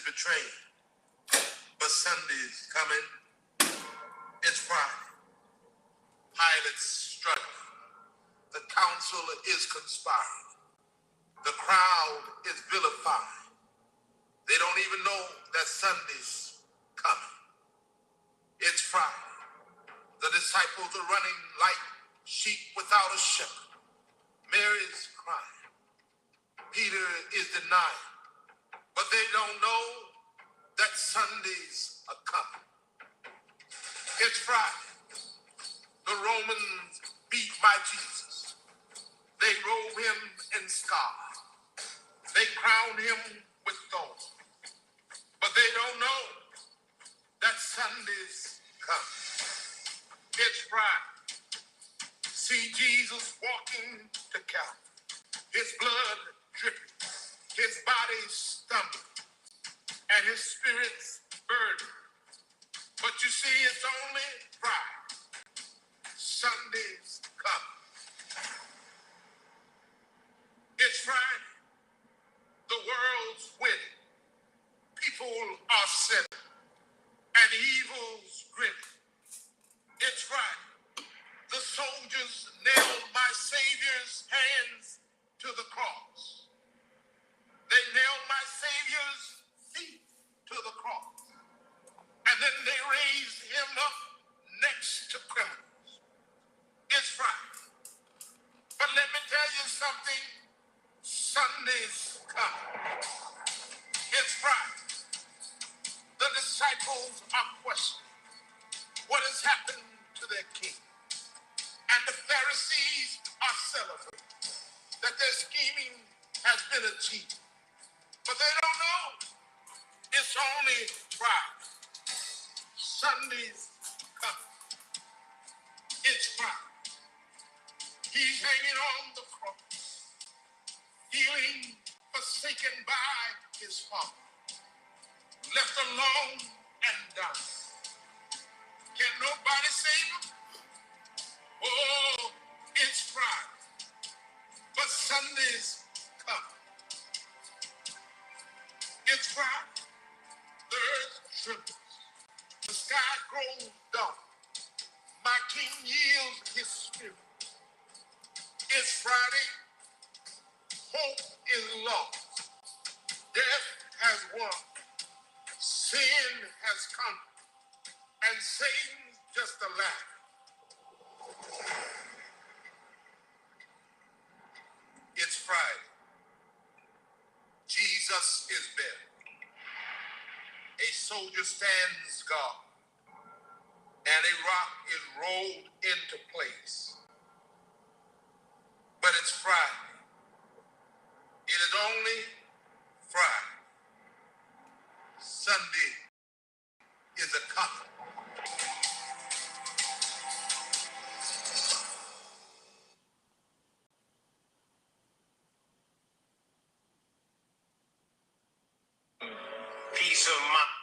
betrayed, but Sunday's coming. It's Friday. Pilate's struggling. The council is conspiring. The crowd is vilified. They don't even know that Sunday's coming. It's Friday. The disciples are running like sheep without a shepherd. Mary's crying. Peter is denying. But they don't know that Sundays are coming. It's Friday. The Romans beat my Jesus. They robe him in scarlet. They crown him with thorns. But they don't know that Sunday's coming. It's Friday. See Jesus walking to Calvary. His blood dripping. His body stumbling. And his spirit's burdened. But you see, it's only Friday. Sunday's coming. It's Friday. The world's winning. People are sinning. And evil's grinning. It's Friday. The soldiers nailed my Savior's hands to the cross. They nailed my Savior's feet to the cross. And then they raised him up next to criminals. It's Friday. But let me tell you something. Sunday's coming. It's Friday. The disciples are questioning what has happened to their king. And the Pharisees are celebrating that their scheming has been achieved. But they don't know it's only Friday. Sunday's coming. It's Friday. He's hanging on the cross, healing, forsaken by his Father, left alone and dying. Can nobody save him? Oh, it's Friday, but Sunday's coming. It's Friday. The earth trembles. The sky grows dark. My King yields his spirit. It's Friday. Hope is lost. Death has won. Sin has come. And Satan's just a ladder. It's Friday. Jesus is buried. A soldier stands guard. And a rock is rolled into place. But it's Friday. It is only Friday. Sunday is a coming. Peace of mind.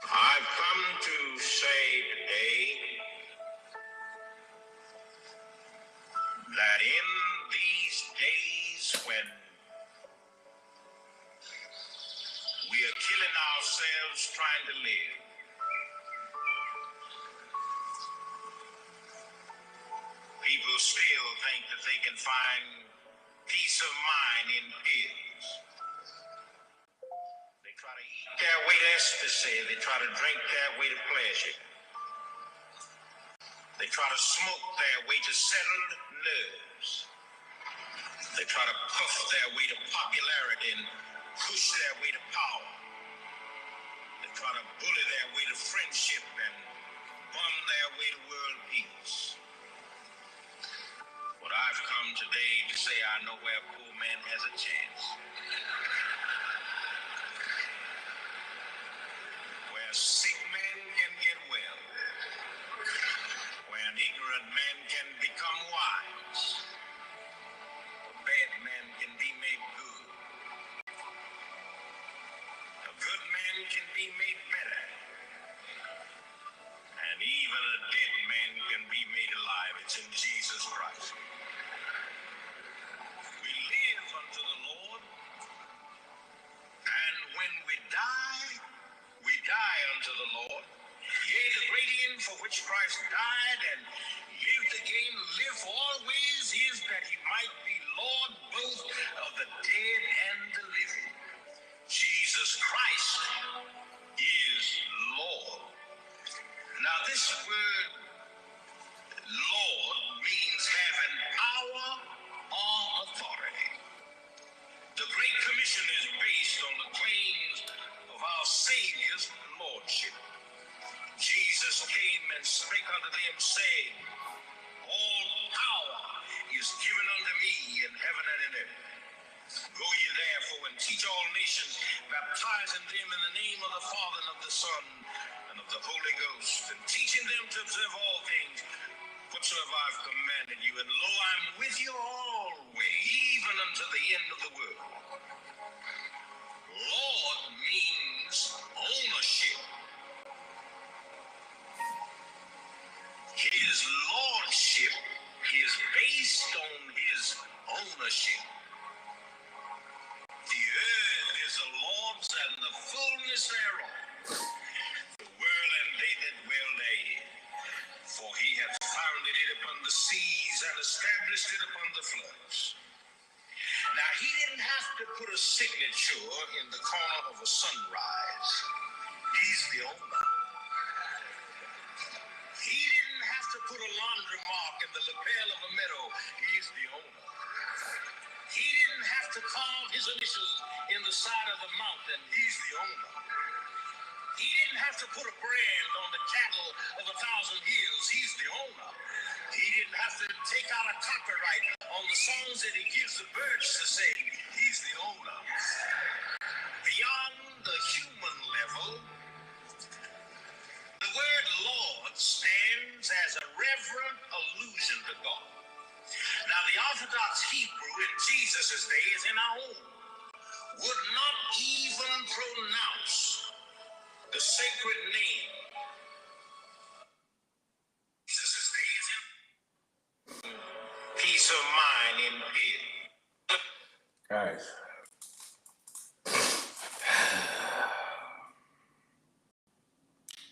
I've come to say today that in these days when we are killing ourselves trying to live, people still think that they can find peace of mind in pills. They try to eat their way to ecstasy. They try to drink their way to pleasure. They try to smoke their way to settled nerves. They try to puff their way to popularity and push their way to power. They try to bully their way to friendship and bum their way to world peace. But I've come today to say I know where a poor man has a chance. Where a sick man can get well. Where an ignorant man can become wise. A bad man can be made good. A good man can be made better. And even a dead man can be made alive. It's in Jesus' All power is given unto me in heaven and in earth. Go ye therefore and teach all nations, baptizing them in the name of the Father and of the Son and of the Holy Ghost, and teaching them to observe all things whatsoever I've commanded you. And lo, I'm with you always, even unto the end of the world. Lord means ownership. His lordship is based on his ownership. The earth is the Lord's and the fullness thereof, the world and they that dwell therein. For he hath founded it upon the seas and established it upon the floods. Now, he didn't have to put a signature in the corner of a sunrise. He's the owner. He didn't have to put a laundry mark in the lapel of a meadow. He's the owner. He didn't have to carve his initials in the side of the mountain. He's the owner. He didn't have to put a brand on the cattle of 1,000 hills. He's the owner. He didn't have to take out a copyright on the songs that he gives the birds to sing. He's the owner. Beyond the human level, the word Lord stands as a reverent allusion to God. Now, the Orthodox Hebrew in Jesus' day, as in our own, would not even pronounce the sacred name. Jesus' day is in peace of mind in peace. Guys,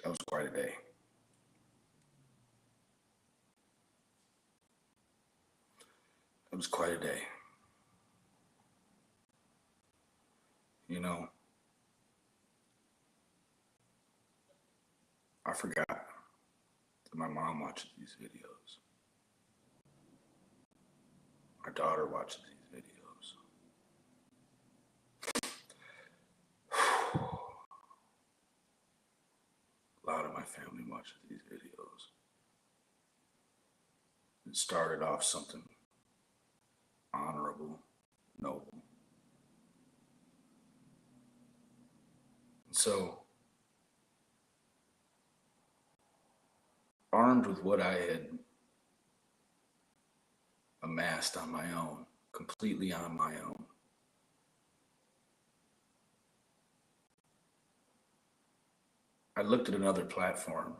that was quite a day. It was quite a day. You know, I forgot that my mom watches these videos. My daughter watches these videos. A lot of my family watches these videos. It started off something honorable, noble. So, armed with what I had amassed on my own, completely on my own, I looked at another platform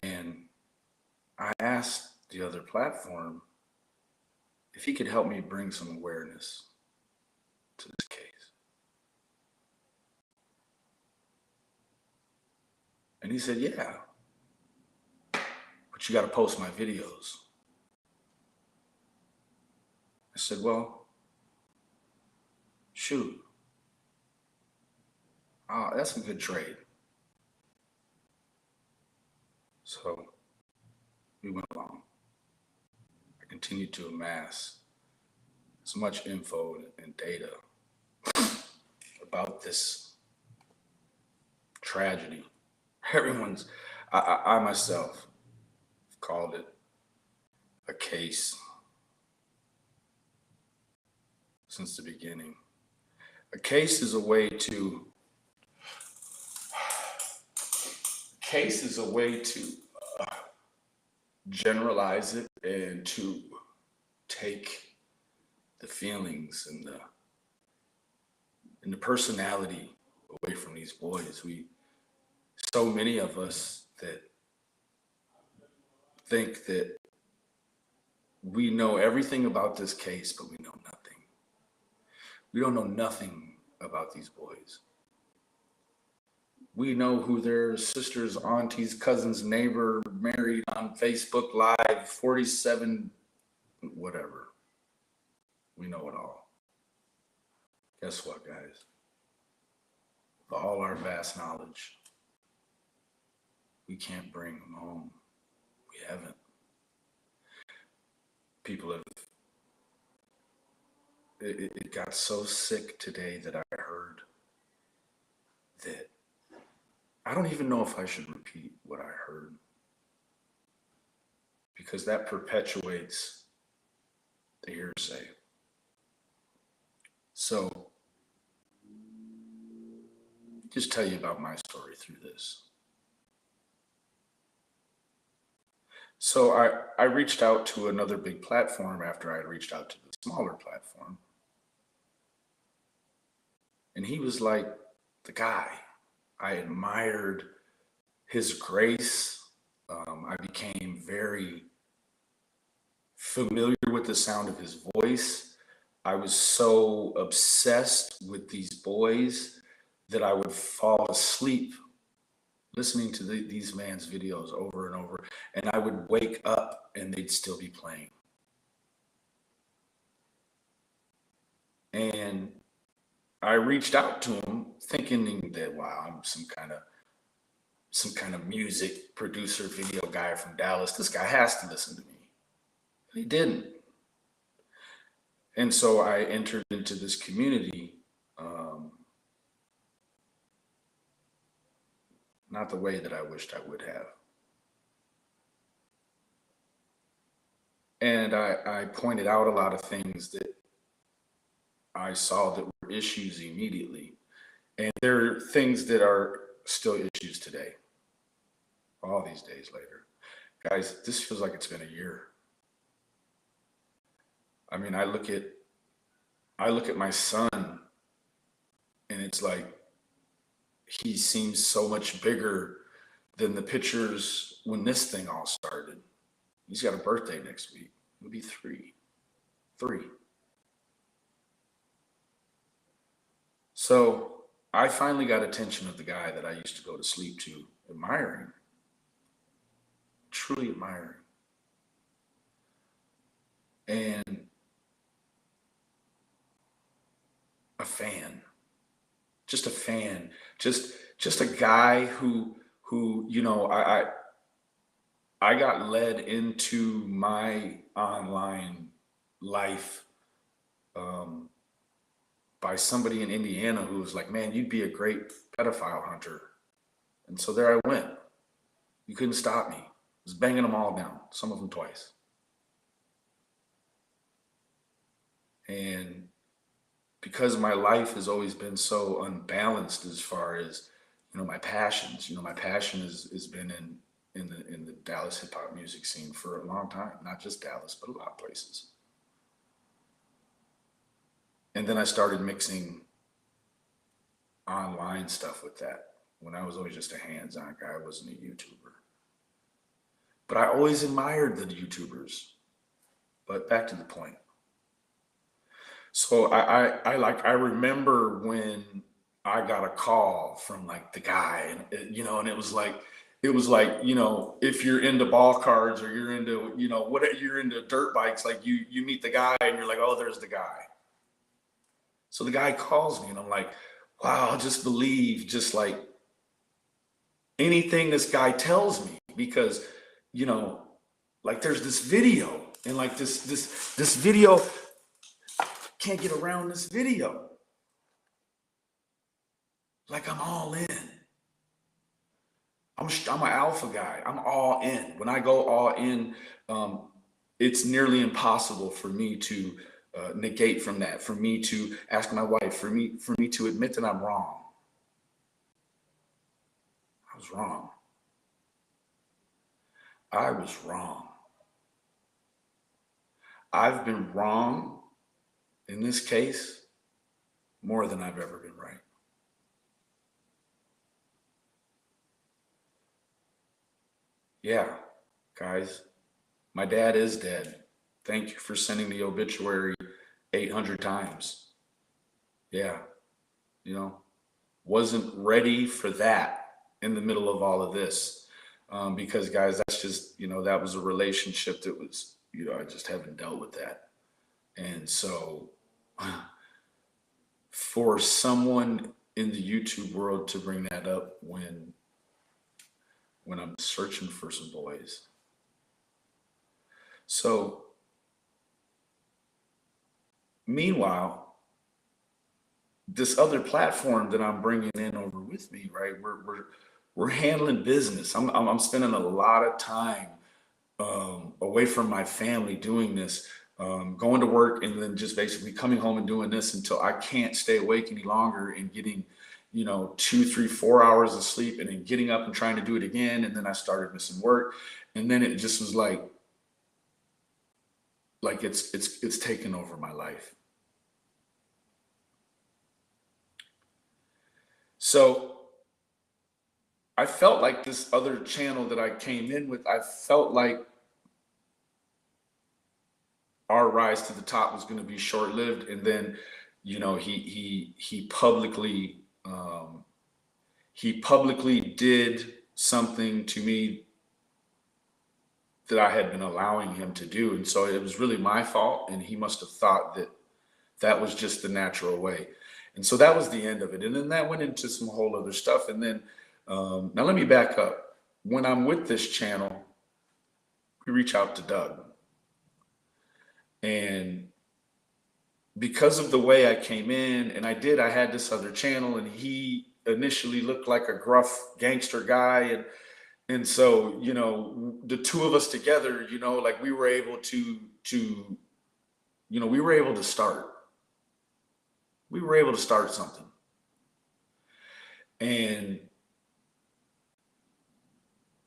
and I asked the other platform if he could help me bring some awareness to this case. And he said, yeah, but you got to post my videos. I said, well, shoot. That's a good trade. So we went along. I continued to amass as much info and data about this tragedy. I myself called it a case since the beginning. A case is a way to generalize it and to take the feelings and the personality away from these boys. So many of us that think that we know everything about this case, but we know nothing. We don't know nothing about these boys. We know who their sisters, aunties, cousins, neighbor married on Facebook Live, 47, whatever. We know it all. Guess what, guys? With all our vast knowledge, we can't bring them home. We haven't. People have, it got so sick today that I heard that I don't even know if I should repeat what I heard, because that perpetuates the hearsay. So, just tell you about my story through this. So I reached out to another big platform after I reached out to the smaller platform. And he was like the guy. I admired his grace. I became very familiar with the sound of his voice. I was so obsessed with these boys that I would fall asleep listening to these man's videos over and over. And I would wake up and they'd still be playing. And I reached out to him thinking that, wow, I'm some kind of music producer, video guy from Dallas. This guy has to listen to me. But he didn't. And so I entered into this community, not the way that I wished I would have. And I pointed out a lot of things that I saw that were issues immediately. And there are things that are still issues today, all these days later. Guys, this feels like it's been a year. I mean, I look at my son and it's like he seems so much bigger than the pictures when this thing all started. He's got a birthday next week. It'll be three. So I finally got attention of the guy that I used to go to sleep to, admiring, truly admiring. And a fan, just a fan, just a guy who I got led into my online life by somebody in Indiana who was like, man, you'd be a great pedophile hunter. And so there I went. You couldn't stop me. I was banging them all down, some of them twice. And because my life has always been so unbalanced as far as, my passions, my passion has been in the Dallas hip hop music scene for a long time, not just Dallas, but a lot of places. And then I started mixing online stuff with that when I was always just a hands-on guy. I wasn't a YouTuber. But I always admired the YouTubers. But back to the point. So I remember when I got a call from like the guy, and and it was like, if you're into ball cards or you're into, what you're into dirt bikes, like you meet the guy and you're like, oh, there's the guy. So the guy calls me and I'm like, wow, I'll just believe just like anything this guy tells me, because, like there's this video and like this video, can't get around this video. Like I'm all in. I'm an alpha guy. I'm all in. When I go all in, it's nearly impossible for me to negate from that, for me to ask my wife, for me to admit that I'm wrong. I was wrong. I was wrong. I've been wrong in this case more than I've ever been right. Yeah, guys, my dad is dead. Thank you for sending the obituary 800 times. Yeah, wasn't ready for that in the middle of all of this. Because guys, that's just, that was a relationship that was, I just haven't dealt with that. And so for someone in the YouTube world to bring that up when I'm searching for some boys. So meanwhile, this other platform that I'm bringing in over with me, right? we're handling business. I'm spending a lot of time away from my family doing this, going to work and then just basically coming home and doing this until I can't stay awake any longer and getting, 2, 3, 4 hours of sleep and then getting up and trying to do it again. And then I started missing work. And then it just was like it's taken over my life. So I felt like this other channel that I came in with, I felt like our rise to the top was going to be short lived. And then, he publicly did something to me that I had been allowing him to do. And so it was really my fault. And he must have thought that that was just the natural way. And so that was the end of it. And then that went into some whole other stuff. And then, now let me back up. When I'm with this channel, we reach out to Doug. And because of the way I came in, and I had this other channel, and he initially looked like a gruff gangster guy. And so, the two of us together, like we were able to we were able to start. We were able to start something. And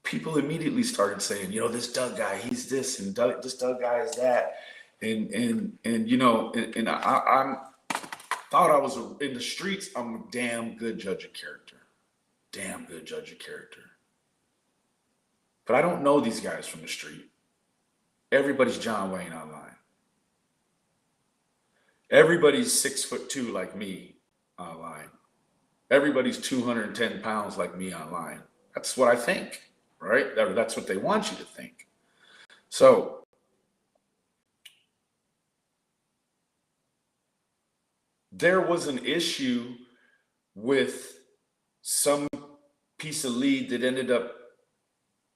people immediately started saying, this Doug guy, he's this, and this Doug guy is that. And I thought I was in the streets. I'm a damn good judge of character. Damn good judge of character. But I don't know these guys from the street. Everybody's John Wayne online. Everybody's 6'2" like me online. Everybody's 210 pounds like me online. That's what I think, right? That's what they want you to think. So there was an issue with some piece of lead that ended up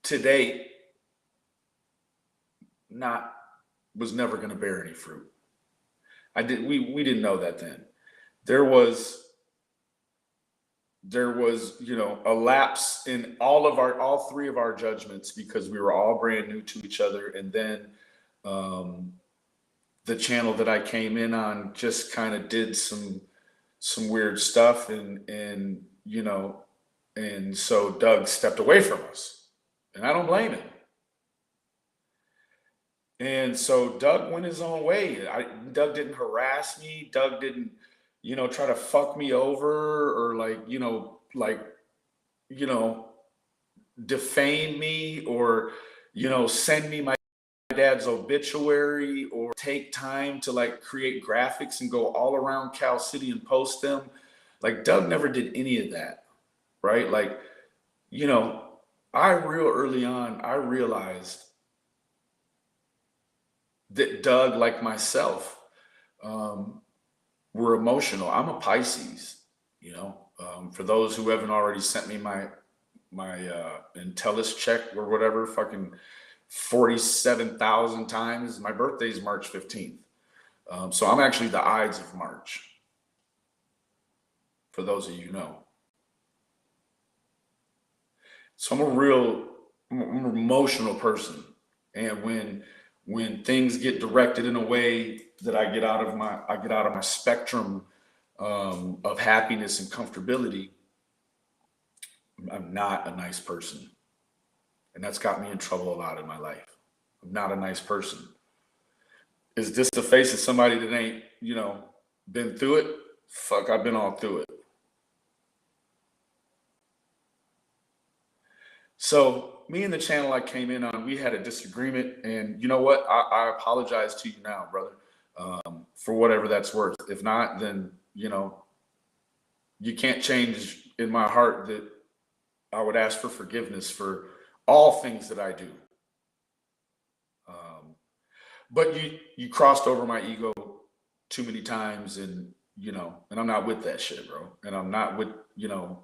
today was never going to bear any fruit. We didn't know that then. There was a lapse in all three of our judgments because we were all brand new to each other. And then the channel that I came in on just kind of did some weird stuff, and so Doug stepped away from us, and I don't blame him. And so Doug went his own way. Doug didn't harass me. Doug didn't, try to fuck me over or defame me or, send me my dad's obituary or take time to create graphics and go all around Cal City and post them. Doug never did any of that, right? Real early on, I realized that Doug, like myself, were emotional. I'm a Pisces, for those who haven't already sent me my Intellis check or whatever, fucking 47,000 times. My birthday is March 15th. So I'm actually the Ides of March, for those of you who know. So I'm an emotional person. And when things get directed in a way that I get out of my spectrum of happiness and comfortability, I'm not a nice person. And that's got me in trouble a lot in my life. I'm not a nice person. Is this the face of somebody that ain't, been through it? Fuck, I've been all through it. So me and the channel I came in on, we had a disagreement, and you know what? I apologize to you now, brother, for whatever that's worth. If not, then, you can't change in my heart that I would ask for forgiveness for all things that I do. But you crossed over my ego too many times, and, and I'm not with that shit, bro. And I'm not with,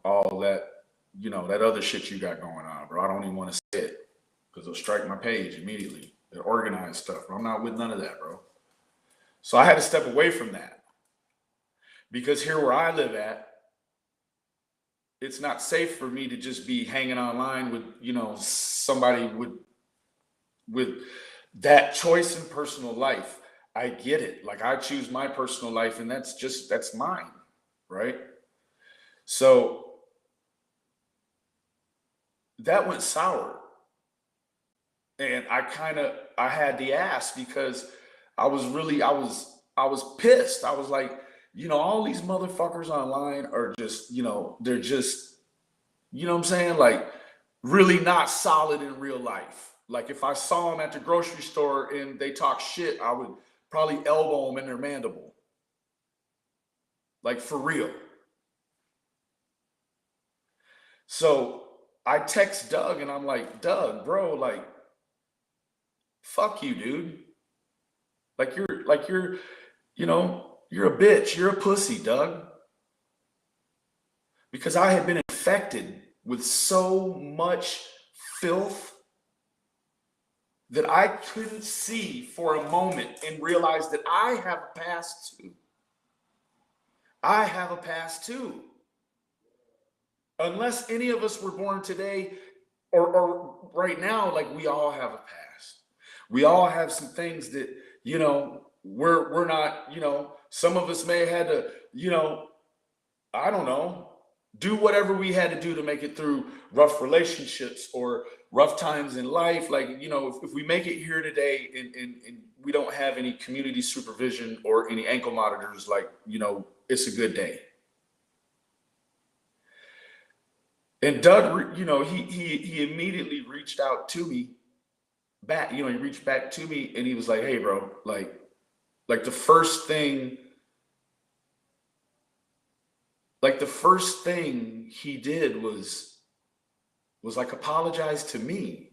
all that, that other shit you got going on, bro. I don't even want to say it because it'll strike my page immediately. The organized stuff, bro. I'm not with none of that, bro. So I had to step away from that because here where I live at, it's not safe for me to just be hanging online with, somebody with that choice in personal life. I get it. Like I choose my personal life and that's mine, right? So that went sour. And I had the ass because I was pissed. I was like, all these motherfuckers online are just, they're just, what I'm saying? Like really not solid in real life. Like if I saw them at the grocery store and they talk shit, I would probably elbow them in their mandible. Like for real. So I text Doug and I'm like, Doug, bro, like, fuck you, dude. Like you're, you're a bitch. You're a pussy, Doug. Because I had been infected with so much filth that I couldn't see for a moment and realize that I have a past too. I have a past too. Unless any of us were born today or right now, like we all have a past. We all have some things that, we're not, some of us may have had to, I don't know, do whatever we had to do to make it through rough relationships or rough times in life. Like, if we make it here today and we don't have any community supervision or any ankle monitors, like, it's a good day. And Doug, he immediately reached out to me back, he reached back to me and he was like, hey, bro, like the first thing he did was like apologize to me.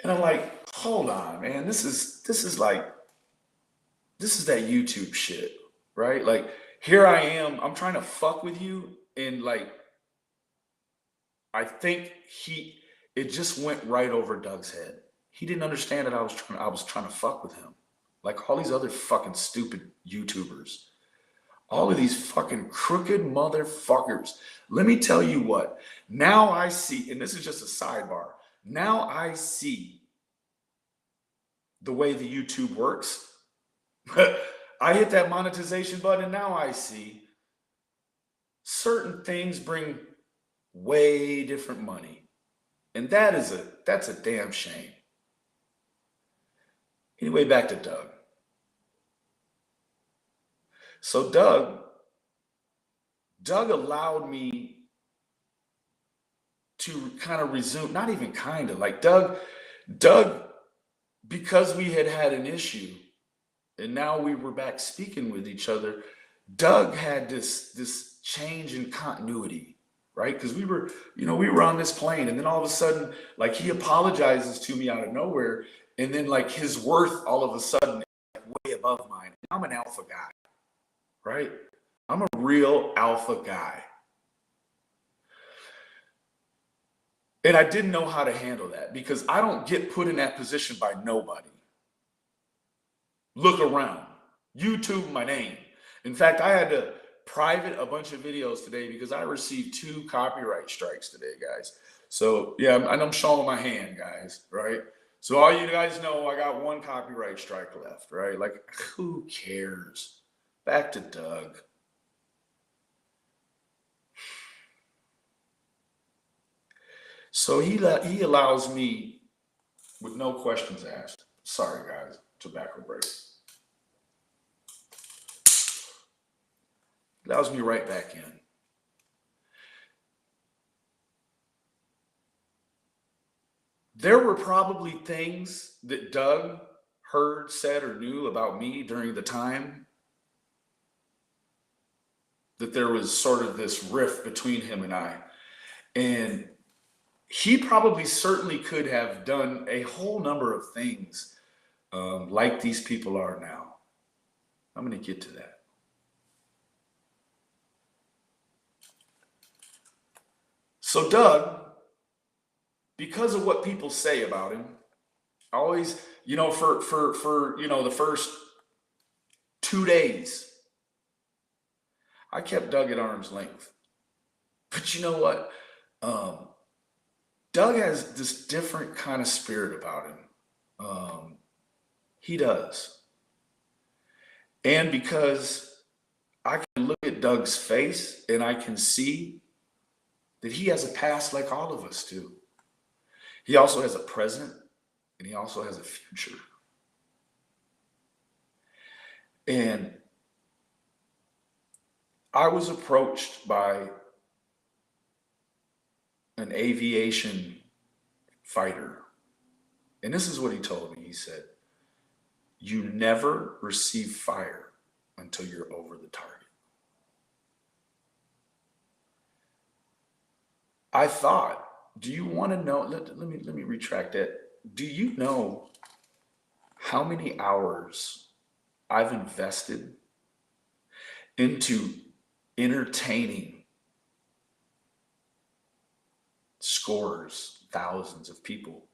And I'm like, hold on, man, this is that YouTube shit, right? Like here I am, I'm trying to fuck with you. And like, I think it just went right over Doug's head. He didn't understand that I was trying to fuck with him. Like all these other fucking stupid YouTubers. All of these fucking crooked motherfuckers. Let me tell you what. Now I see, and this is just a sidebar. Now I see the way the YouTube works. I hit that monetization button and now I see certain things bring way different money. And that's a damn shame. Anyway, back to Doug. So Doug allowed me to kind of resume, not even kind of, like Doug, because we had an issue and now we were back speaking with each other, Doug had this change in continuity, right? Because we were on this plane and then all of a sudden, like he apologizes to me out of nowhere and then like his worth all of a sudden is like way above mine. I'm an alpha guy, right? I'm a real alpha guy. And I didn't know how to handle that because I don't get put in that position by nobody. Look around. YouTube my name. In fact, I had to private a bunch of videos today because I received 2 copyright strikes today, guys. So yeah, and I'm showing my hand, guys, right? So all you guys know, I got 1 copyright strike left, right? Like, who cares? Back to Doug. So he allows me with no questions asked. Sorry, guys, tobacco break. Allows me right back in. There were probably things that Doug heard, said, or knew about me during the time that there was sort of this rift between him and I. And he probably certainly could have done a whole number of things like these people are now. I'm going to get to that. So Doug, because of what people say about him, always, for the first 2 days, I kept Doug at arm's length. But you know what? Um, Doug has this different kind of spirit about him. Um, he does. And because I can look at Doug's face and I can see that he has a past like all of us do. He also has a present and he also has a future. And I was approached by an aviation fighter. And this is what he told me. He said, "You never receive fire until you're over the target." I thought, do you want to know? Let me retract that. Do you know how many hours I've invested into entertaining scores, thousands of people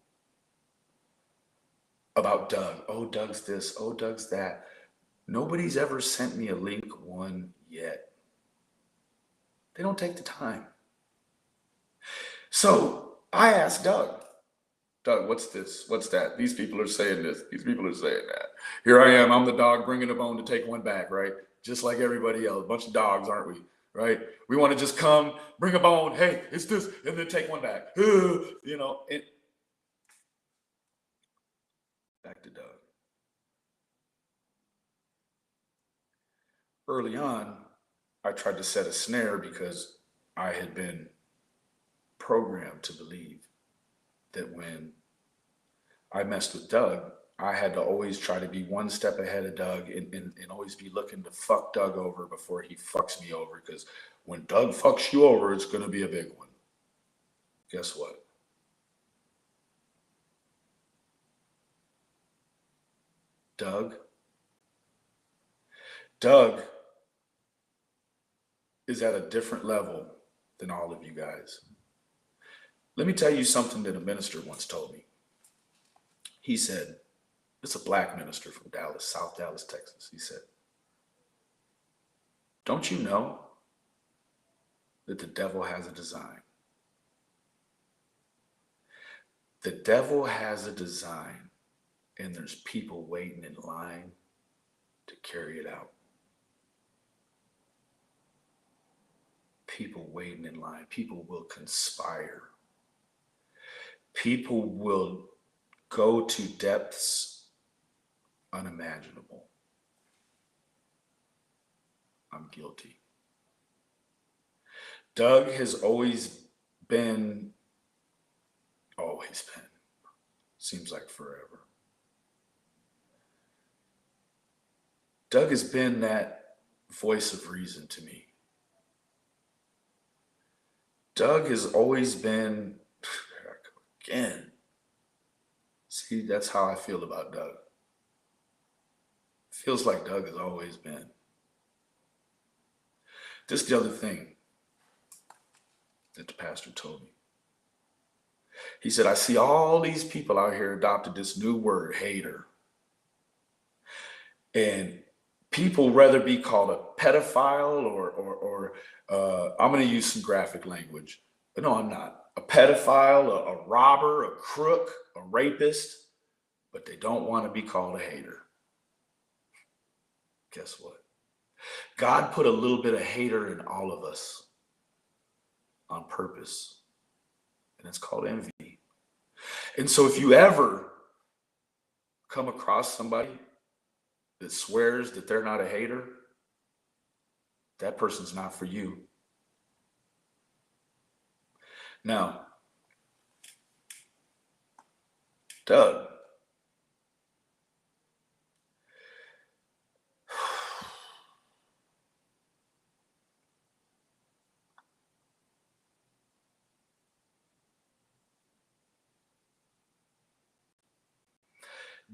about Doug? Oh, Doug's this. Oh, Doug's that. Nobody's ever sent me a link one yet. They don't take the time. So I asked Doug, "Doug, what's this? What's that? These people are saying this. These people are saying that. Here I am. I'm the dog bringing a bone to take one back, right? Just like everybody else. A bunch of dogs, aren't we? Right? We want to just come, bring a bone. Hey, it's this, and then take one back. You know, and back to Doug. Early on, I tried to set a snare because I had been programmed to believe that when I messed with Doug, I had to always try to be one step ahead of Doug and always be looking to fuck Doug over before he fucks me over. Because when Doug fucks you over, it's going to be a big one. Guess what? Doug? Doug is at a different level than all of you guys. Let me tell you something that a minister once told me. He said, it's a black minister from Dallas, South Dallas, Texas. He said, "Don't you know that the devil has a design? The devil has a design, and there's people waiting in line to carry it out. People waiting in line. People will conspire. People will go to depths unimaginable. I'm guilty." Doug has always been, seems like forever. Doug has been that voice of reason to me. Doug has always been, there I go again. See, that's how I feel about Doug. Feels like Doug has always been. This is the other thing that the pastor told me. He said, "I see all these people out here adopted this new word, hater. And people rather be called a pedophile or I'm going to use some graphic language. But no, I'm not. A pedophile, a robber, a crook, a rapist, but they don't want to be called a hater." Guess what? God put a little bit of hater in all of us on purpose, and it's called envy. And so if you ever come across somebody that swears that they're not a hater, that person's not for you. Now, Doug,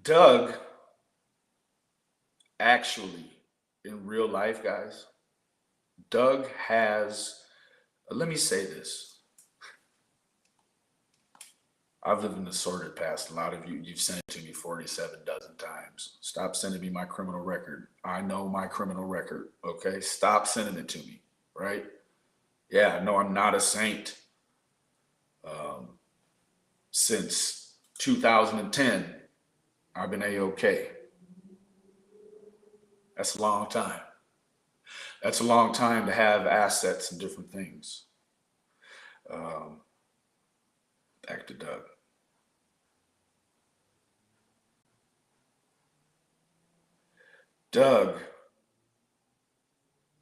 Doug actually, in real life, guys, Doug has, let me say this. I've lived in a sordid past. A lot of you've sent it to me 47 dozen times. Stop sending me my criminal record. I know my criminal record, okay? Stop sending it to me, right? Yeah, no, I'm not a saint. Since 2010, I've been A-OK. That's a long time. That's a long time to have assets and different things. Um, Back to Doug. Doug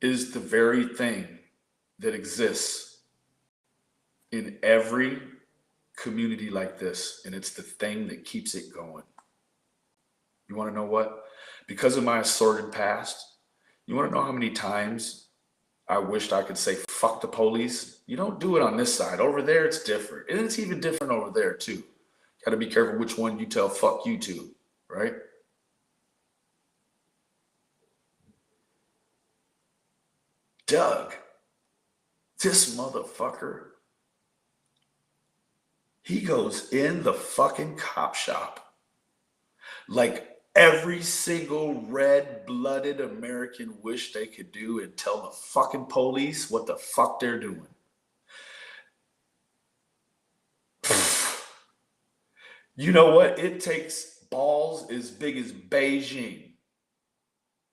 is the very thing that exists in every community like this, and it's the thing that keeps it going. You want to know what? Because of my assorted past, you want to know how many times I wished I could say fuck the police? You don't do it on this side. Over there, it's different. And it's even different over there, too. Got to be careful which one you tell fuck you to, right? Doug, this motherfucker, he goes in the fucking cop shop like every single red-blooded American wish they could do and tell the fucking police what the fuck they're doing. You know what? It takes balls as big as Beijing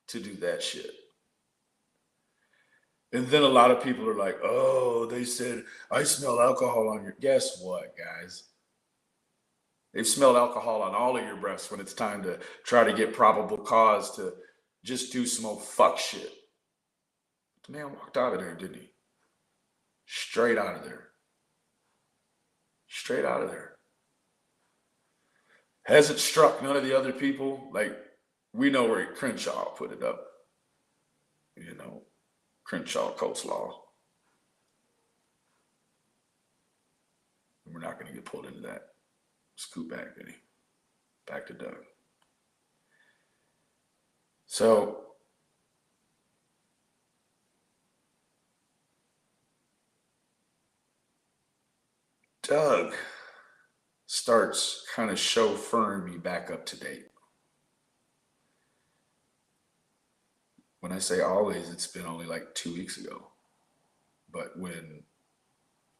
to do that shit. And then a lot of people are like, oh, they said, I smell alcohol on your... Guess what, guys? They've smelled alcohol on all of your breaths when it's time to try to get probable cause to just do some old fuck shit. The man walked out of there, didn't he? Straight out of there. Straight out of there. Hasn't struck none of the other people. Like, we know where Crenshaw put it up. You know, Crenshaw coleslaw. And we're not going to get pulled into that. Scoot back, Vinny. Back to Doug. So, Doug starts kind of chauffeuring me back up to date. When I say always, it's been only like 2 weeks ago. But when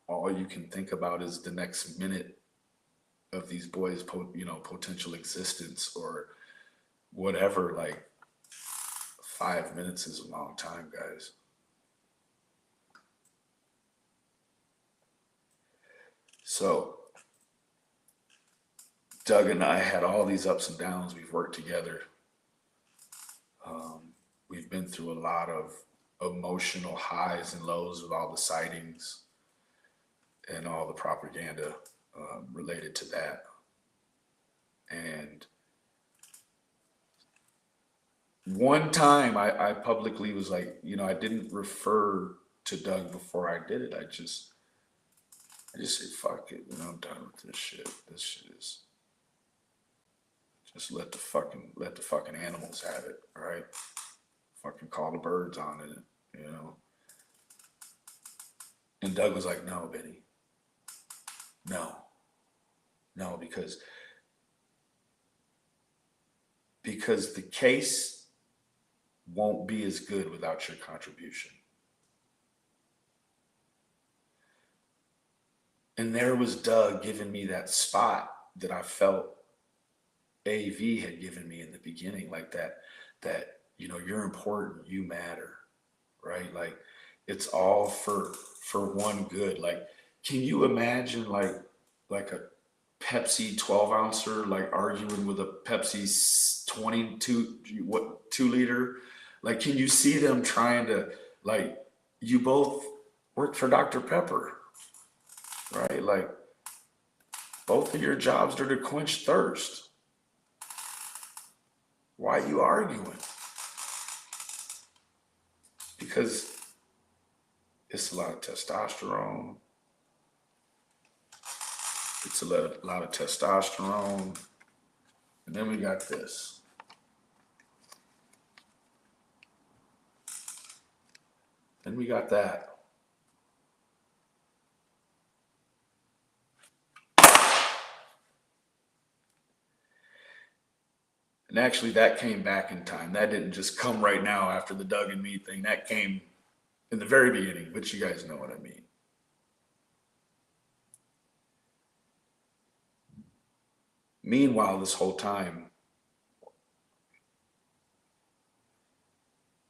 all you can think about is the next minute of these boys' potential existence or whatever, like 5 minutes is a long time, guys. So Doug and I had all these ups and downs. We've worked together. We've been through a lot of emotional highs and lows with all the sightings and all the propaganda related to that. And one time I publicly was like, I didn't refer to Doug before I did it. I just said, fuck it. I'm done with this shit. This shit is just let the fucking animals have it. All right. Fucking call the birds on it, And Doug was like, no, Benny. No, because the case won't be as good without your contribution. And there was Doug giving me that spot that I felt AV had given me in the beginning, like that, you're important, you matter, right? Like it's all for one good. Like, can you imagine like a Pepsi 12-ouncer like arguing with a Pepsi 2-liter? Like, can you see them trying to, like, you both work for Dr. Pepper, right? Like, both of your jobs are to quench thirst. Why are you arguing? Because it's a lot of testosterone. It's a lot of testosterone. And then we got this. Then we got that. And actually, that came back in time. That didn't just come right now after the Doug and me thing. That came in the very beginning, but you guys know what I mean. Meanwhile, this whole time,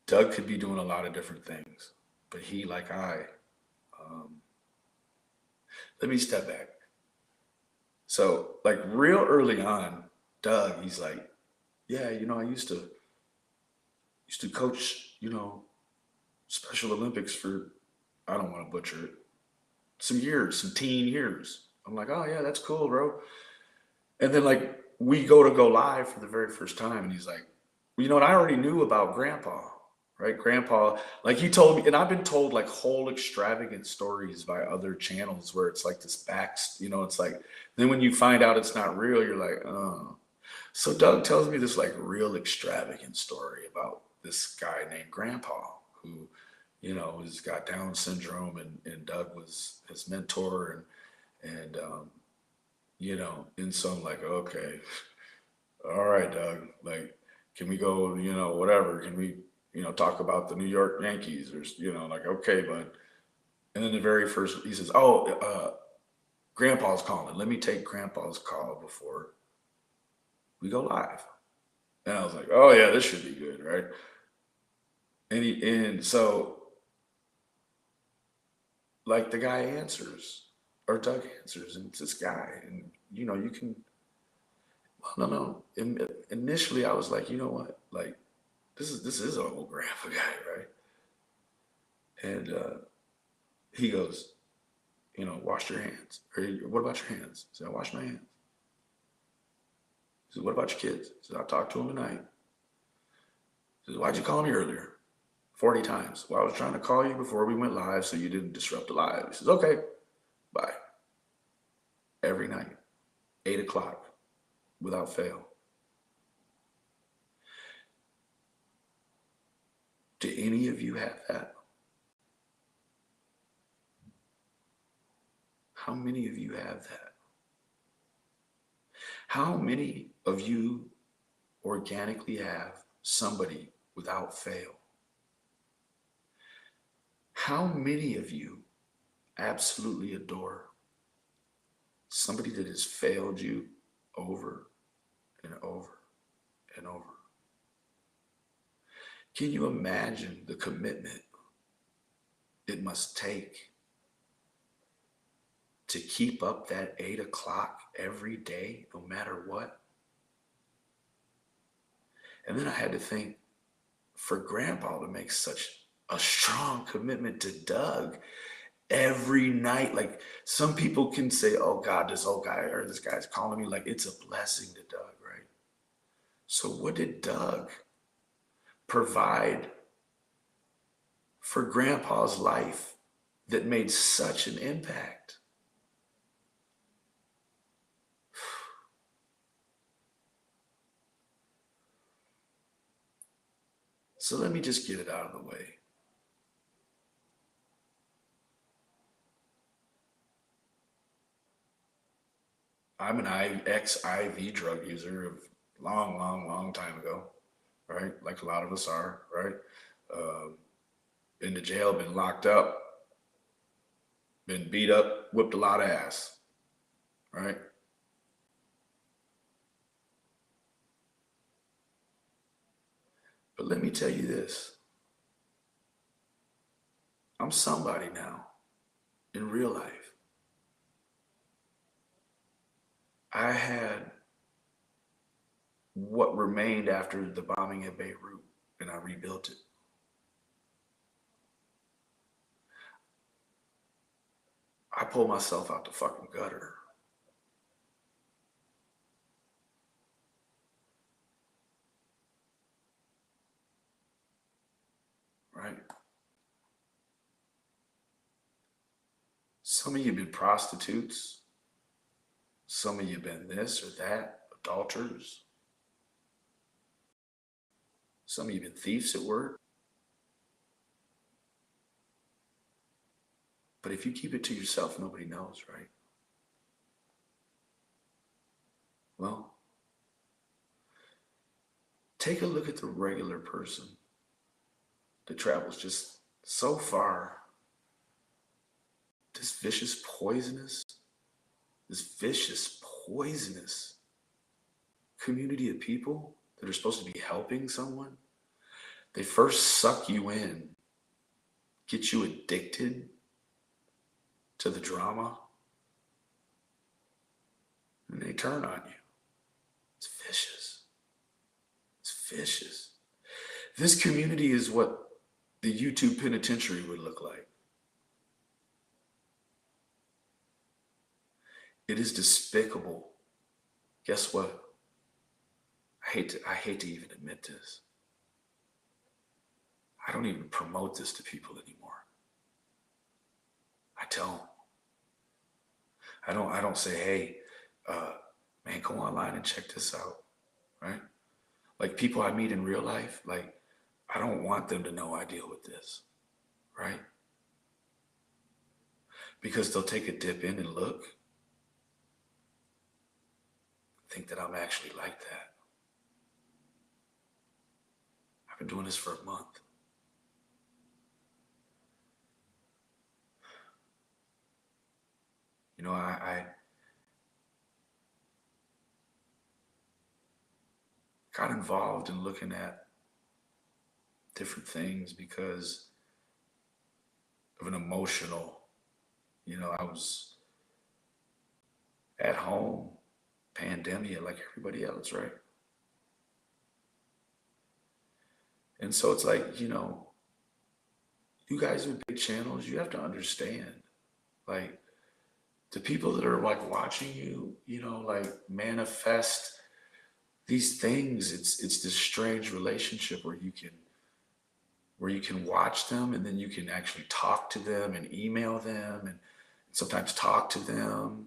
Doug could be doing a lot of different things, but he, like um, let me step back. So, like real early on, Doug, he's like, yeah, I used to coach, Special Olympics for, I don't want to butcher it, some years, some teen years. I'm like, oh yeah, that's cool, bro. And then like we go live for the very first time, and he's like, well, you know what? I already knew about Grandpa, right? Grandpa, like he told me, and I've been told like whole extravagant stories by other channels where it's like this it's like then when you find out it's not real, you're like, oh. So Doug tells me this like real extravagant story about this guy named Grandpa who, has got Down syndrome, and Doug was his mentor, and so I'm like, okay, all right, Doug, like, can we go, whatever? Can we, talk about the New York Yankees or, like, okay, bud. And then the very first, he says, oh, Grandpa's calling. Let me take Grandpa's call before we go live. And I was like, oh yeah, this should be good, right? And so like the guy answers, or Doug answers, and it's this guy, and you can. Well, no. Initially, I was like, you know what, like this is an old grandpa guy, right? And he goes, wash your hands. Or what about your hands? I said, I wash my hands. He said, what about your kids? I said, I'll talk to them tonight. He says, why'd you call me earlier? 40 times. Well, I was trying to call you before we went live so you didn't disrupt the live. He says, okay, bye. Every night, 8 o'clock, without fail. Do any of you have that? How many of you have that? How many of you organically have somebody without fail? How many of you absolutely adore somebody that has failed you over and over and over? Can you imagine the commitment it must take to keep up that 8 o'clock every day, no matter what? And then I had to think, for Grandpa to make such a strong commitment to Doug every night. Like some people can say, oh God, this old guy or this guy's calling me. Like it's a blessing to Doug, right? So what did Doug provide for Grandpa's life that made such an impact? So let me just get it out of the way. I'm an ex-IV drug user of long time ago, right? Like a lot of us are, right? Been to jail, been locked up, been beat up, whipped a lot of ass, right? But let me tell you this. I'm somebody now in real life. I had what remained after the bombing at Beirut, and I rebuilt it. I pulled myself out the fucking gutter. Right? Some of you have been prostitutes. Some of you have been this or that, adulterers. Some of you have been thieves at work. But if you keep it to yourself, nobody knows, right? Well, Take a look at the regular person that travels just so far. This vicious, poisonous community of people that are supposed to be helping someone. They first suck you in, get you addicted to the drama, and they turn on you. It's vicious. It's vicious. This community is what the YouTube penitentiary would look like. It is despicable. Guess what? I hate to even admit this. I don't even promote this to people anymore. I don't. I don't say, hey, man, go online and check this out, right? Like people I meet in real life, like I don't want them to know I deal with this, right? Because they'll take a dip in and look, think that I'm actually like that. I've been doing this for a month. You know, I got involved in looking at different things because of an emotional, I was at home, pandemic, like everybody else, right? And so it's like, you guys with big channels, you have to understand, like, the people that are like watching you, like manifest these things. It's this strange relationship where you can watch them and then you can actually talk to them and email them and sometimes talk to them.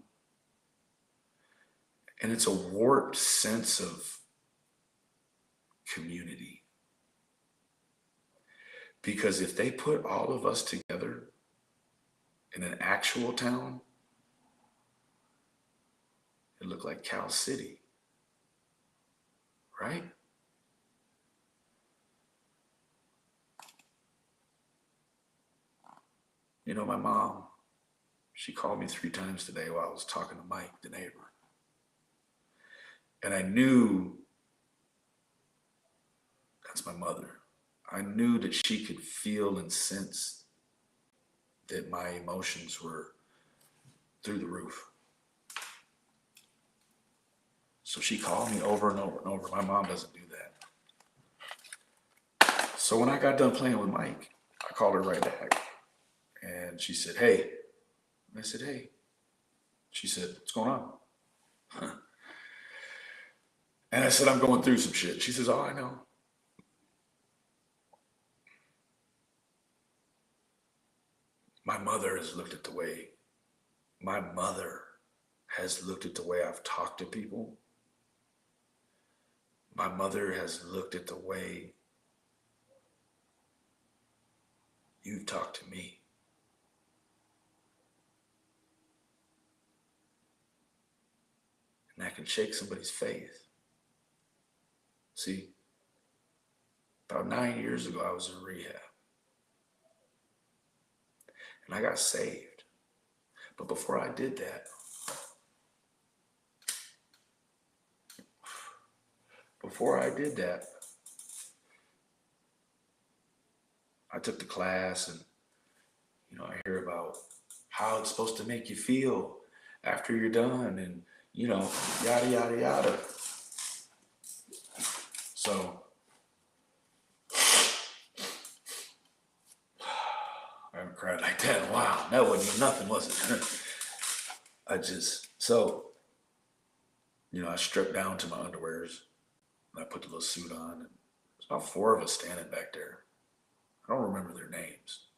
And it's a warped sense of community. Because if they put all of us together in an actual town, it looked like Cal City, right? My mom, she called me 3 times today while I was talking to Mike, the neighbor. And I knew that's my mother. I knew that she could feel and sense that my emotions were through the roof. So she called me over and over and over. My mom doesn't do that. So when I got done playing with Mike, I called her right back. And she said, hey. And I said, hey. She said, what's going on? And I said, I'm going through some shit. She says, oh, I know. My mother has looked at the way I've talked to people. My mother has looked at the way you've talked to me. And that can shake somebody's faith. See, about 9 years ago, I was in rehab. And I got saved. But before I did that, I took the class and, I hear about how it's supposed to make you feel after you're done and, yada, yada, yada. So I haven't cried like that in a while. That wasn't nothing, was it? I stripped down to my underwears and I put the little suit on and there's about 4 of us standing back there. I don't remember their names,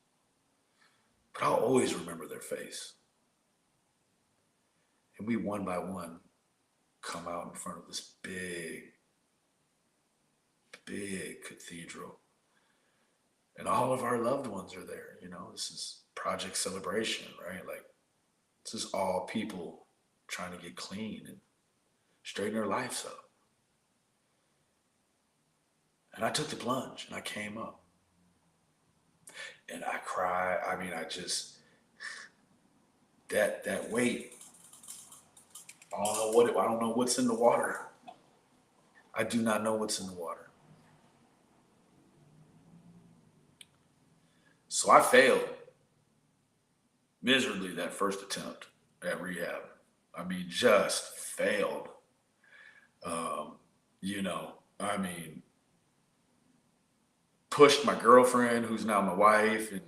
but I'll always remember their face. And we one by one come out in front of this big cathedral. And all of our loved ones are there. This is Project Celebration, right? Like, this is all people trying to get clean and straighten their lives up. And I took the plunge and I came up and I cried. I mean, I just, that weight, I don't know what's in the water. I do not know what's in the water. So I failed miserably that first attempt at rehab. I mean, just failed. Um, I mean, pushed my girlfriend, who's now my wife, and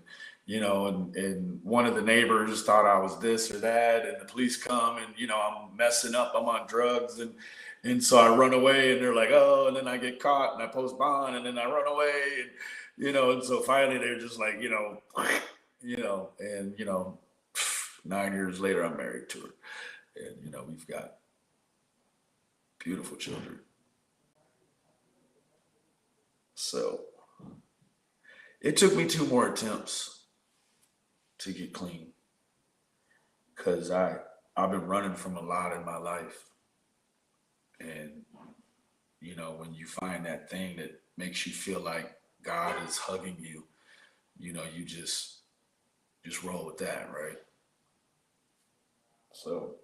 and one of the neighbors thought I was this or that, and the police come, and I'm messing up, I'm on drugs, and so I run away, and they're like, oh, and then I get caught, and I post bond, and then I run away, and and so finally they're just like, and 9 years later I'm married to her, and we've got beautiful children. So it took me 2 more attempts to get clean because I've been running from a lot in my life, and when you find that thing that makes you feel like God is hugging you, you just roll with that, right? So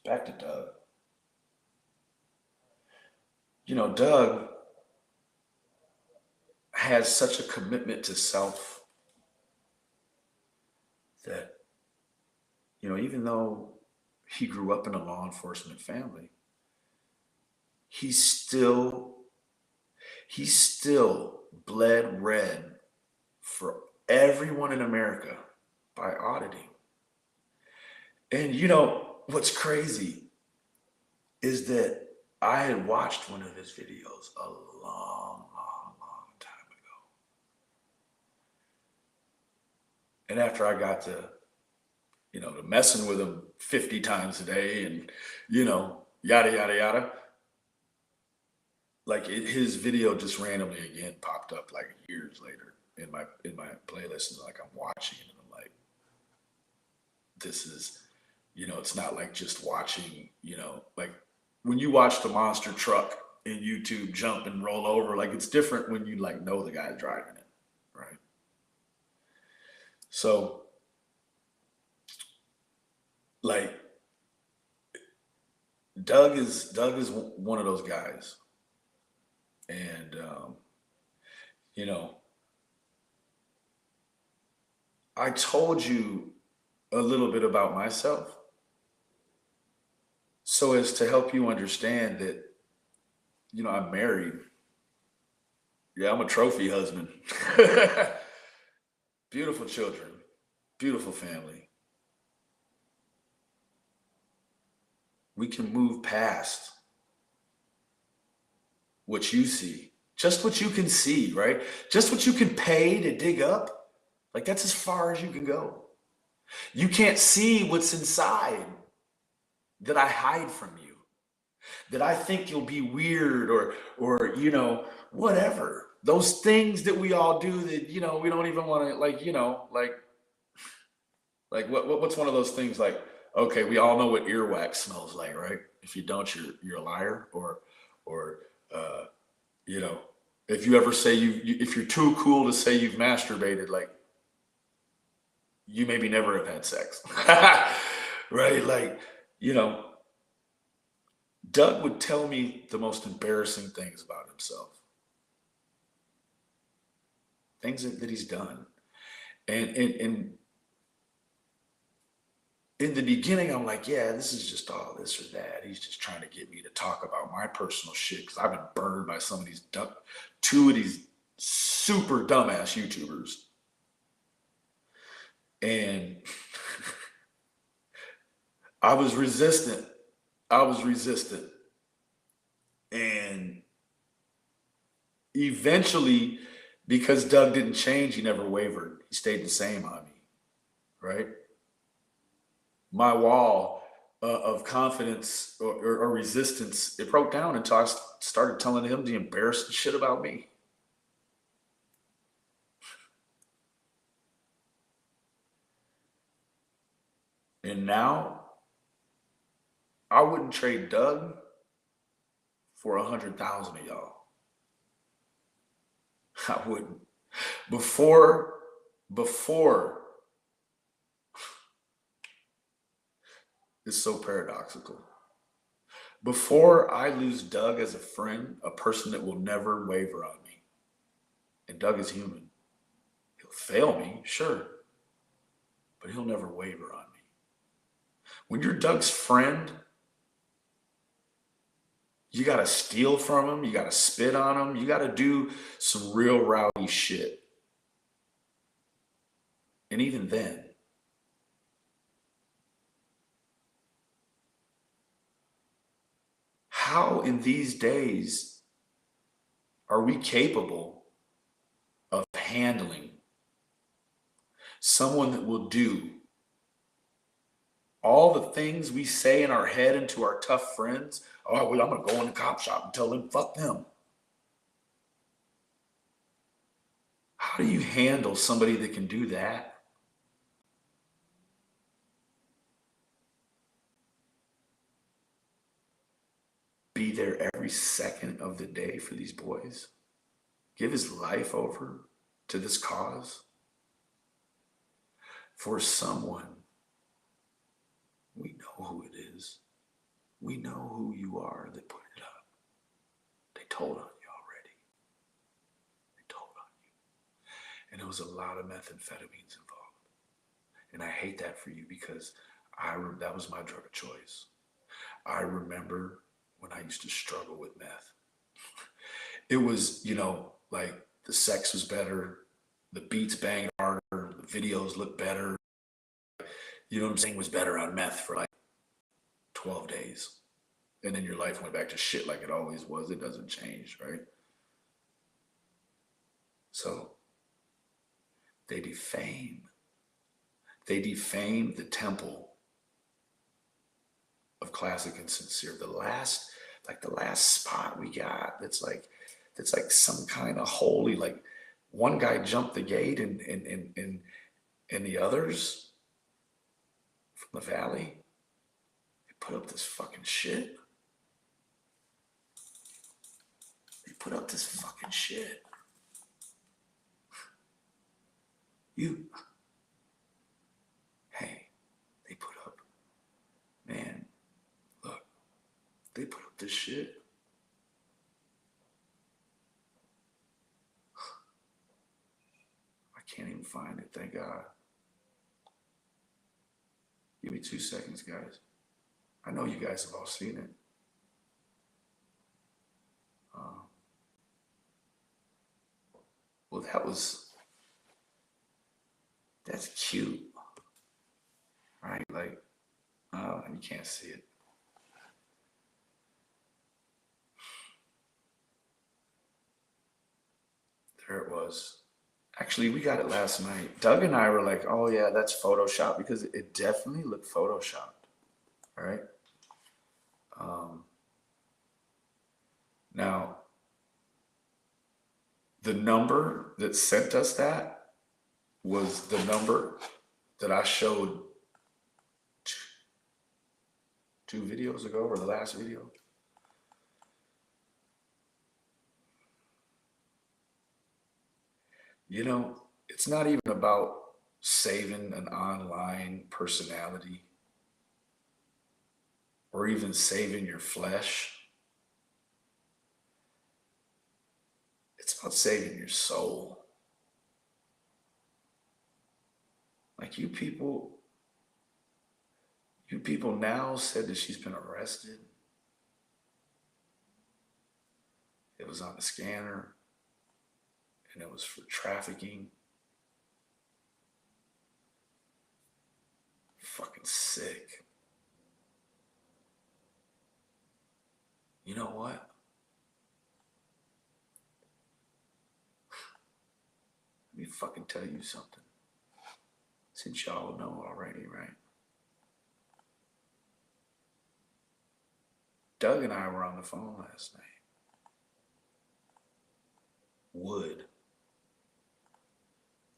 back to Doug. Doug has such a commitment to self that even though he grew up in a law enforcement family, he still he still bled red for everyone in America by auditing. And what's crazy is that I had watched one of his videos a long, long, long time ago. And after I got to messing with him 50 times a day and, yada, yada, yada, like his video just randomly again popped up like years later in my playlist, and like I'm watching it and I'm like, this is, it's not like just watching, like when you watch the monster truck in YouTube jump and roll over, like it's different when you like know the guy's driving it, right? So like Doug is one of those guys, and you know I told you a little bit about myself so as to help you understand that I'm married. Yeah, I'm a trophy husband. Beautiful children, beautiful family. We can move past what you see, just what you can see, right? Just what you can pay to dig up. Like that's as far as you can go. You can't see what's inside that I hide from you, that I think you'll be weird or whatever. Those things that we all do that we don't even want to like what's one of those things like, okay, we all know what earwax smells like, right? If you don't, you're a liar, or uh, you know, if you ever say if you're too cool to say you've masturbated, like you maybe never have had sex, right? Like you know, Doug would tell me the most embarrassing things about himself, things that he's done, and in the beginning, I'm like, yeah, this is just all this or that. He's just trying to get me to talk about my personal shit because I've been burned by some of these two of these super dumbass YouTubers, and I was resistant. I was resistant, and eventually, because Doug didn't change, he never wavered. He stayed the same on me, right? My wall of confidence or resistance, it broke down until I started telling him the embarrassing shit about me. And now I wouldn't trade Doug for 100,000 of y'all. I wouldn't. Before, it's so paradoxical. Before I lose Doug as a friend, a person that will never waver on me, and Doug is human. He'll fail me, sure, but he'll never waver on me. When you're Doug's friend, you got to steal from him. You got to spit on him. You got to do some real rowdy shit. And even then, how in these days are we capable of handling someone that will do all the things we say in our head and to our tough friends? Oh, well, I'm going to go in the cop shop and tell them, fuck them. How do you handle somebody that can do that? Be there every second of the day for these boys? Give his life over to this cause? For someone, we know who it is. We know who you are that put it up. They told on you already. They told on you. And there was a lot of methamphetamines involved. And I hate that for you because that was my drug of choice. I remember when I used to struggle with meth. It was, like the sex was better, the beats banged harder, the videos looked better. You know what I'm saying? Was better on meth for like 12 days. And then your life went back to shit like it always was. It doesn't change, right? So they defame the temple of classic and sincere. The last spot we got that's like some kind of holy, like one guy jumped the gate and the others from the valley, they put up this fucking shit. They put up this fucking shit. Hey, they put up, man, look, they put up this shit. I can't even find it, thank God. Give me 2 seconds, guys. I know you guys have all seen it. Well, that's cute, right? Like, you can't see it. There it was. Actually, we got it last night. Doug and I were like, oh yeah, that's Photoshop, because it definitely looked Photoshopped, all right? Now, the number that sent us that was the number that I showed 2 videos ago, or the last video. It's not even about saving an online personality or even saving your flesh. It's about saving your soul. Like you people now said that she's been arrested. It was on the scanner, and it was for trafficking. Fucking sick. You know what? Let me fucking tell you something. Since y'all know already, right? Doug and I were on the phone last night. Wood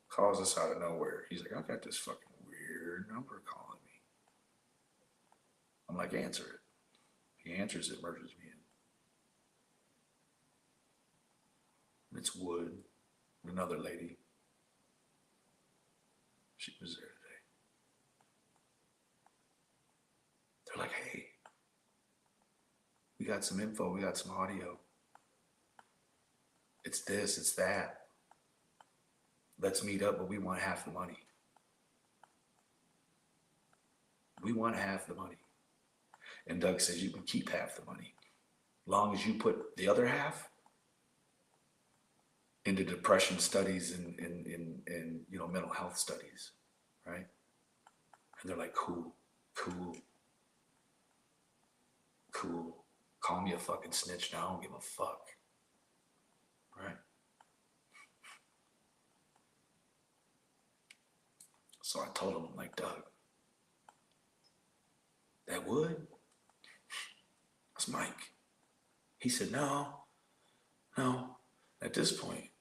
calls us out of nowhere. He's like, I got this fucking weird number calling me. I'm like, answer it. He answers it, merges me in. And it's Wood. Another lady. She was there today. They're like, hey, we got some info, we got some audio. It's this, it's that. Let's meet up, but we want half the money. We want half the money. And Doug says, you can keep half the money, long as you put the other half into depression studies and mental health studies, right? And they're like, cool. Call me a fucking snitch now, I don't give a fuck, right? So I told him, I'm like, Doug, that would? That's Mike. He said, no. At this point,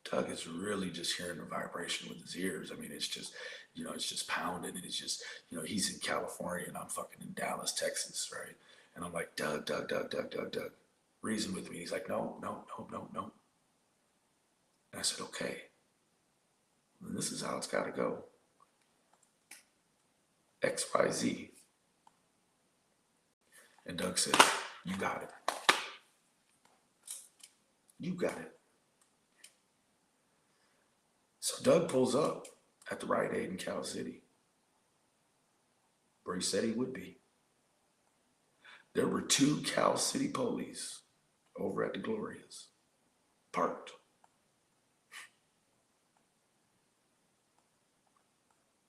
Doug is really just hearing the vibration with his ears. I mean, it's just, it's just pounding, and it's just, he's in California and I'm fucking in Dallas, Texas, right? And I'm like, Doug, reason with me. He's like, no. And I said, okay. And this is how it's got to go. XYZ. And Doug said, you got it. You got it. So Doug pulls up at the Rite Aid in Cal City, where he said he would be. There were 2 Cal City police over at the Glorias, parked.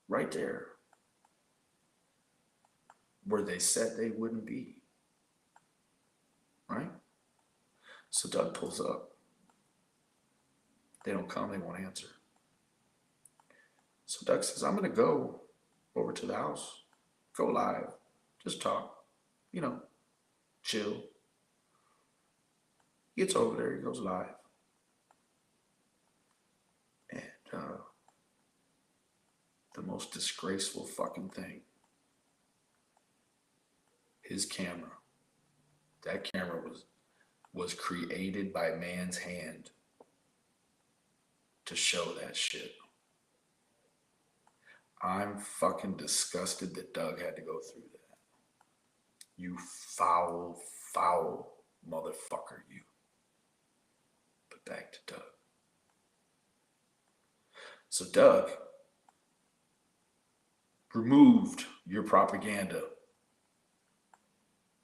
Right there, where they said they wouldn't be. Right? So Doug pulls up. They don't come, they won't answer. So Doug says, I'm going to go over to the house, go live, just talk, chill. He gets over there, he goes live. And the most disgraceful fucking thing, his camera, that camera was created by man's hand to show that shit. I'm fucking disgusted that Doug had to go through that. You foul motherfucker, you. But back to Doug. So Doug removed your propaganda.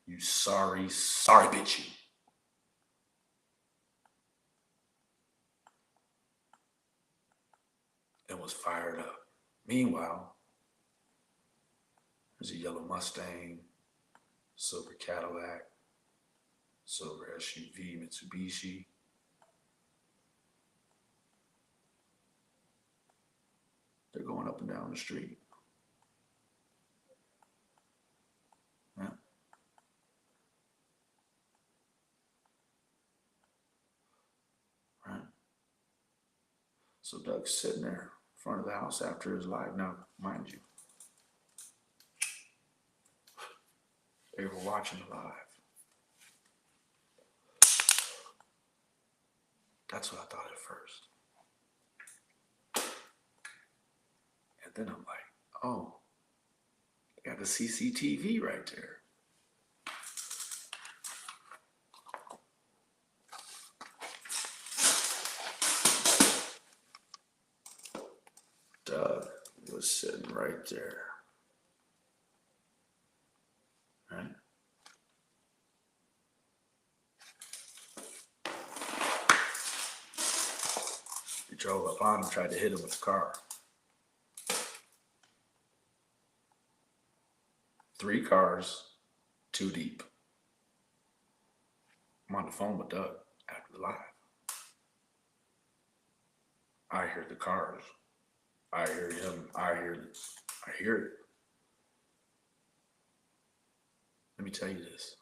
You sorry bitch, you. And was fired up. Meanwhile, there's a yellow Mustang, silver Cadillac, silver SUV Mitsubishi. They're going up and down the street. Yeah. Right. So Doug's sitting there in front of the house after his live. Now, mind you, they were watching it live. That's what I thought at first. And then I'm like, oh, they got the CCTV right there. Doug was sitting right there. Right? He drove up on him, tried to hit him with the car. 3 cars, 2 deep. I'm on the phone with Doug after the live. I hear the cars. I hear him. I hear it. Let me tell you this.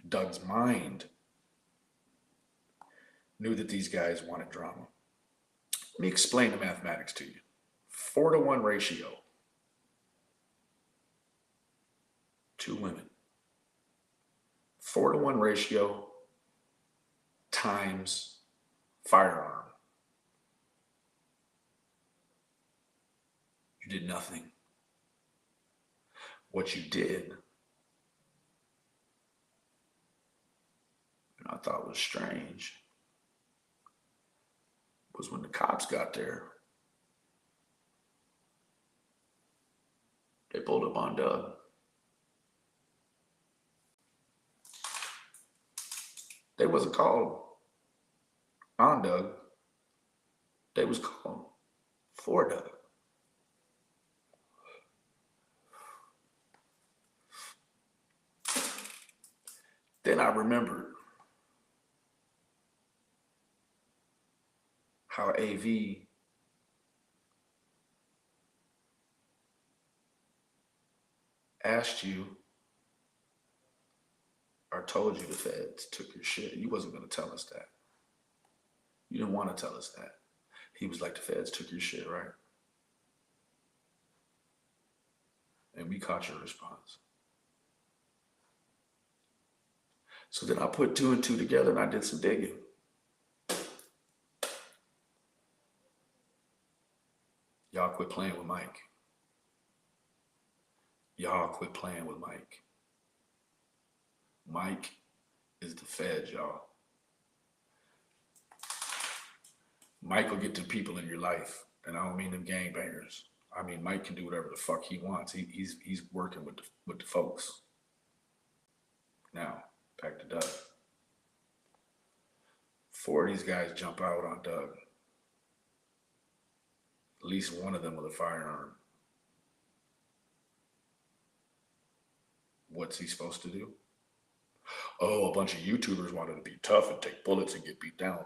Doug's mind knew that these guys wanted drama. Let me explain the mathematics to you. 4-to-1 ratio. 2 women. 4-to-1 ratio, times firearm. You did nothing. What you did, and I thought was strange, was when the cops got there, they pulled up on Doug. They wasn't called on Doug. They was called for Doug. Then I remembered how AV asked you or told you the feds took your shit. You wasn't going to tell us that. You didn't want to tell us that. He was like, the feds took your shit, right? And we caught your response. So then I put two and two together and I did some digging. Y'all quit playing with Mike. Y'all quit playing with Mike. Mike is the feds, y'all. Mike will get to people in your life, and I don't mean them gangbangers. I mean, Mike can do whatever the fuck he wants. He's working with the folks. Now, back to Doug. 4 of these guys jump out on Doug. At least one of them with a firearm. What's he supposed to do? Oh, a bunch of YouTubers wanted to be tough and take bullets and get beat down.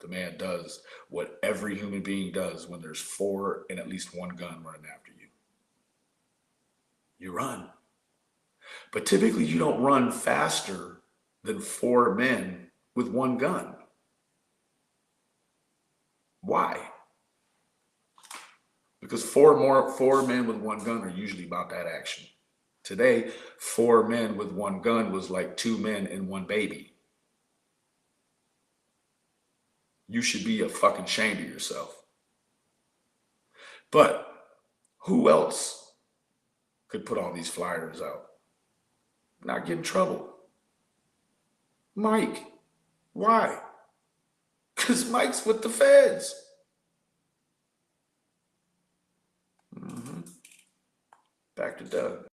The man does what every human being does when there's 4 and at least one gun running after you. You run. But typically you don't run faster than 4 men with one gun. Why? Because 4 men with one gun are usually about that action. Today, 4 men with one gun was like 2 men and 1 baby. You should be a fucking ashamed of yourself. But who else could put all these flyers out? Not get in trouble. Mike. Why? Because Mike's with the feds. Back to Doug.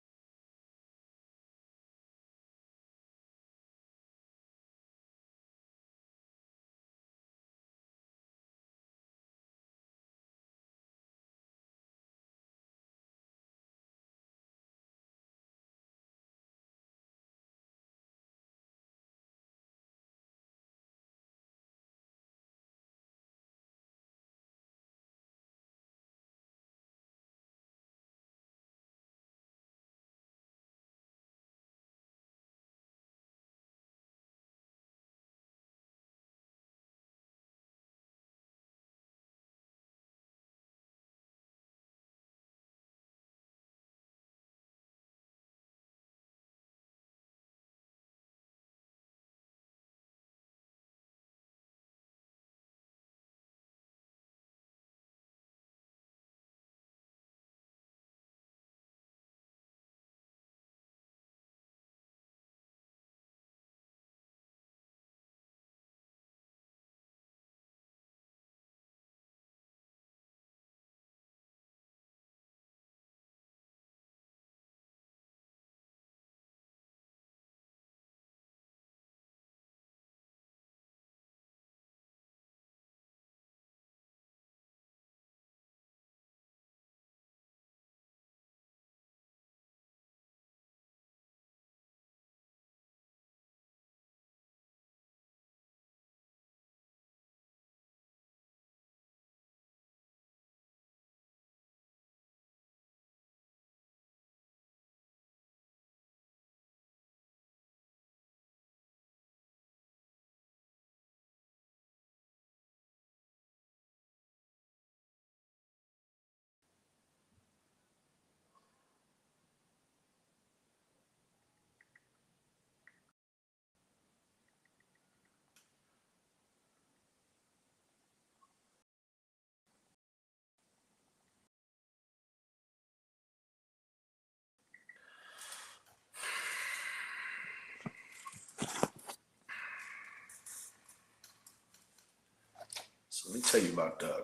tell you about Doug.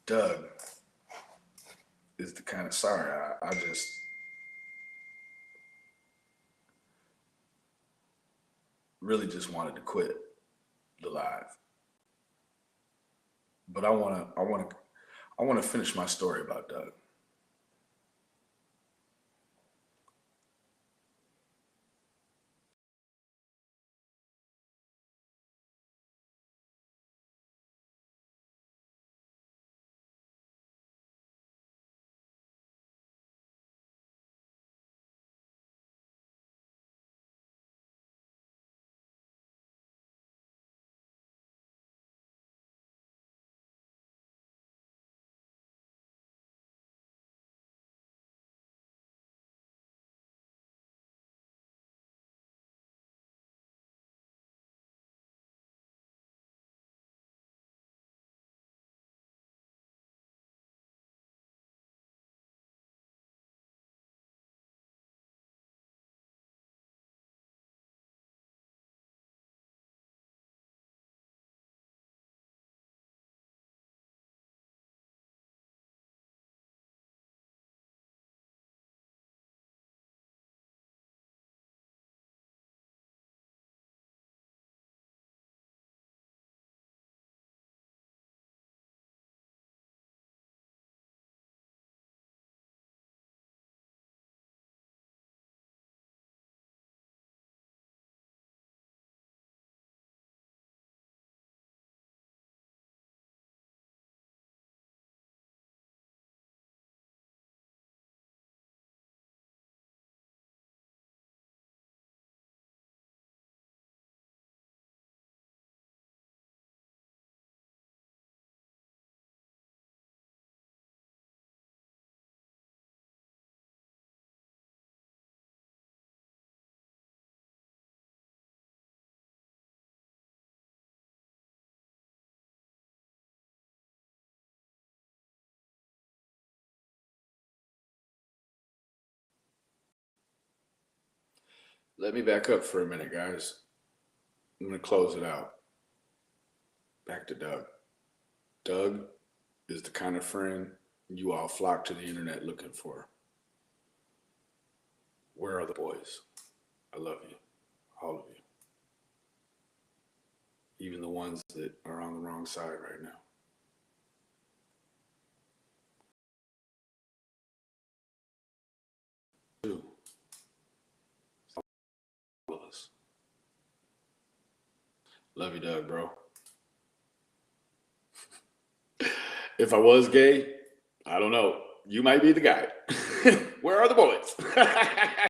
Doug is the kind of, sorry, I just, really just wanted to quit the live. But I want to finish my story about Doug. Let me back up for a minute, guys. I'm going to close it out. Back to Doug. Doug is the kind of friend you all flock to the internet looking for. Where are the boys? I love you, all of you. Even the ones that are on the wrong side right now. All of us. Love you, Doug, bro. If I was gay, I don't know. You might be the guy. Where are the boys?